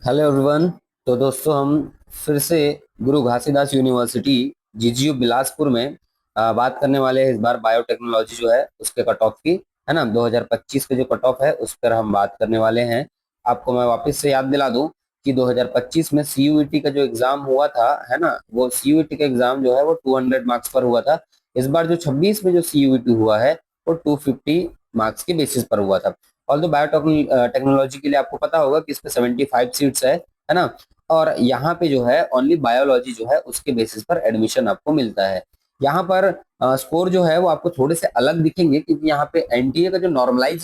Hello everyone. तो दोस्तों हम फिर से गुरु घासीदास यूनिवर्सिटी जीजीयू बिलासपुर में बात करने वाले हैं। इस बार बायोटेक्नोलॉजी जो है उसके कट ऑफ की, है ना, 2025 के जो कट ऑफ है उस पर हम बात करने वाले हैं। आपको मैं वापस से याद दिला दूं कि 2025 में सीयूईटी का जो एग्जाम हुआ था, है ना, वो सीयूईटी का एग्जाम जो है वो 200 मार्क्स पर हुआ था। इस बार जो 26 में जो सीयूईटी हुआ है वो 250 मार्क्स के बेसिस पर हुआ था। ऑल बायोटेक्नोलॉजी के लिए आपको पता होगा कि इसमें 75 सीट्स है ना। और यहाँ पे जो है ओनली बायोलॉजी जो है उसके बेसिस पर एडमिशन आपको मिलता है। यहाँ पर स्कोर जो है वो आपको थोड़े से अलग दिखेंगे, क्योंकि यहाँ पे एनटीए का जो नॉर्मलाइज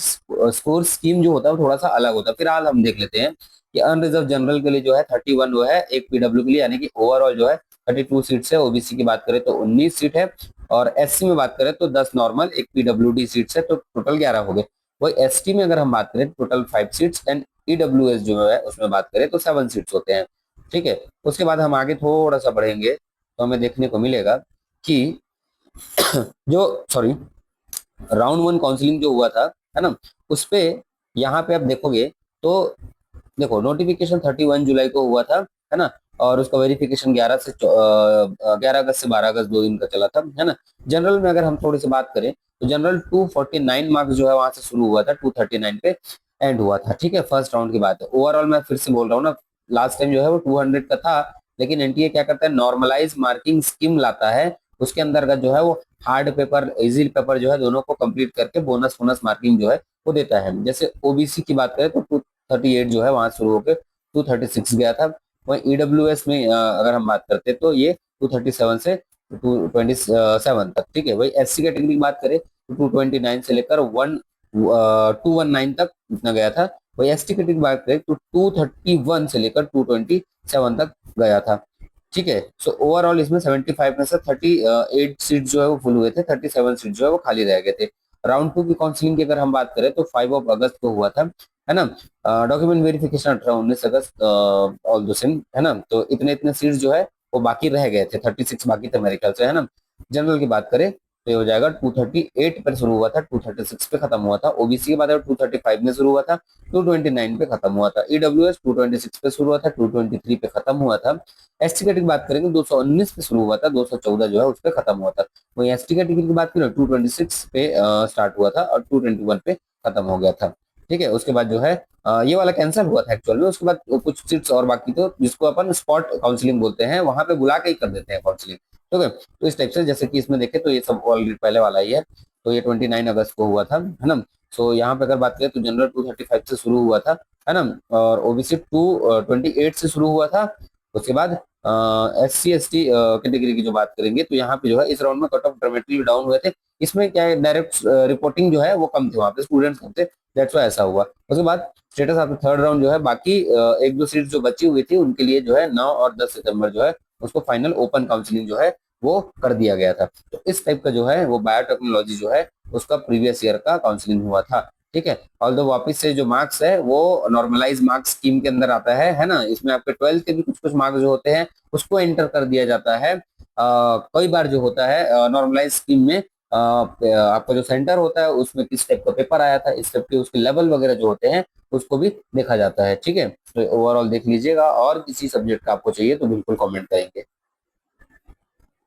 स्कोर स्कीम जो होता है वो थोड़ा सा अलग होता है। फिलहाल हम देख लेते हैं कि अनरिजर्व जनरल के लिए जो है 31 वो है, एक पीडब्ल्यू के लिए, यानी कि ओवरऑल जो है 32 सीट्स है। ओबीसी की बात करें तो 19 सीट है, और एससी में बात करें तो 10 नॉर्मल, एक पीडब्ल्यूडी सीट्स है, तो टोटल 11 हो गए। वही एसटी में अगर हम बात करें टोटल 5 सीट्स, एंड ईडब्ल्यूएस जो है उसमें बात करें तो 7 सीट्स होते हैं। ठीक है। उसके बाद हम आगे थोड़ा सा बढ़ेंगे तो हमें देखने को मिलेगा कि जो सॉरी राउंड वन काउंसलिंग जो हुआ था, है ना, उस पे यहाँ पे आप देखोगे तो देखो नोटिफिकेशन 31 जुलाई को हुआ था, है ना, और उसका वेरिफिकेशन 11 अगस्त से 12 अगस्त 2 दिन का चला था, है ना। जनरल में अगर हम थोड़ी सी बात करें तो जनरल 249 मार्क्स जो है वहां से शुरू हुआ था, 239 पे एंड हुआ था। ठीक है, फर्स्ट राउंड की बात है। ओवरऑल मैं फिर से बोल रहा हूँ ना, लास्ट टाइम जो है वो 200 का था, लेकिन एनटीए क्या करता है, नॉर्मलाइज मार्किंग स्कीम लाता है। उसके अंतर्गत जो है वो हार्ड पेपर इजी पेपर जो है दोनों को कंप्लीट करके बोनस बोनस मार्किंग जो है वो देता है। जैसे ओबीसी की बात करें तो 238 जो है वहां शुरू होकर 236 गया था। वही ईडब्ल्यूएस में अगर हम बात करते हैं तो ये 237 से 227 तक। ठीक है। वही एससी कैटेगरी की बात करें तो 229 से लेकर 219 तक इतना गया था। वही एसटी कैटेगरी की बात करें तो 231 से लेकर 227 तक गया था। ठीक है। सो ओवरऑल इसमें 75 में से 38 सीट जो है वो फुल हुए थे, 37 सीट जो है वो खाली रह गए थे। राउंड टू की काउंसलिंग की अगर हम बात करें तो 5 अगस्त को हुआ था, है ना। डॉक्यूमेंट वेरिफिकेशन 18-19 अगस्त, ऑल दो सेम, है ना। तो इतने इतने सीट्स जो है वो बाकी रह गए थे, 36 बाकी थे मेरे ख्याल से, है ना। जनरल की बात करें तो ये हो जाएगा 238 पर शुरू हुआ था, 236 पे खत्म हुआ था। ओबीसी की बात करें 235 में शुरू हुआ था, 229 पे खत्म हुआ था। ईडब्ल्यूएस 226 पे शुरू हुआ था, 223 पे खत्म हुआ था। एसटी कैटेगरी की बात करेंगे 219 पे शुरू हुआ था, 214 जो है उस पर खत्म हुआ था। वही एसटी कैटेगरी की बात करें 226 पे स्टार्ट हुआ था और 221 पे खत्म हो गया था। ठीक है। उसके बाद जो है ये वाला कैंसिल हुआ था एक्चुअल में। उसके बाद कुछ सीट्स और बाकी, तो जिसको अपन स्पॉट काउंसलिंग बोलते हैं, वहां पे बुला के ही कर देते हैं काउंसलिंग। ठीक है। तो इस टाइप से जैसे कि इसमें देखें तो ये सब ऑलरेडी पहले वाला ही है। तो ये 29 अगस्त को हुआ था, है ना। सो यहाँ पे अगर बात करें तो जनरल 235 से शुरू हुआ था, है ना, और ओबीसी 228 से शुरू हुआ था। उसके बाद SC ST कैटेगरी की जो बात करेंगे तो यहाँ पे जो है इस राउंड में कट ऑफ ड्रामेटिकली डाउन हुए थे। इसमें क्या है, डायरेक्ट रिपोर्टिंग जो है वो कम थे, वहाँ पे स्टूडेंट्स कम थे, दैट्स वाई ऐसा हुआ। उसके बाद स्टेटस ऑफ थर्ड राउंड जो है, बाकी एक दो सीट जो बची हुई थी उनके लिए जो है 9 और 10 सितंबर जो है उसको फाइनल ओपन काउंसलिंग जो है वो कर दिया गया था। तो इस टाइप का जो है वो बायोटेक्नोलॉजी जो है उसका प्रीवियस ईयर का काउंसलिंग हुआ था। ठीक है। ऑल्दो वापस से जो मार्क्स है वो नॉर्मलाइज मार्क्स स्कीम के अंदर आता है ना। इसमें आपके 12th के भी कुछ कुछ मार्क्स जो होते हैं उसको एंटर कर दिया जाता है। कई बार जो होता है नॉर्मलाइज स्कीम में आपका जो सेंटर होता है उसमें किस टाइप का पेपर आया था, इस टाइप के उसके लेवल वगैरह जो होते हैं उसको भी देखा जाता है। ठीक है। तो ओवरऑल देख लीजिएगा, और किसी सब्जेक्ट का आपको चाहिए तो बिल्कुल कमेंट करेंगे।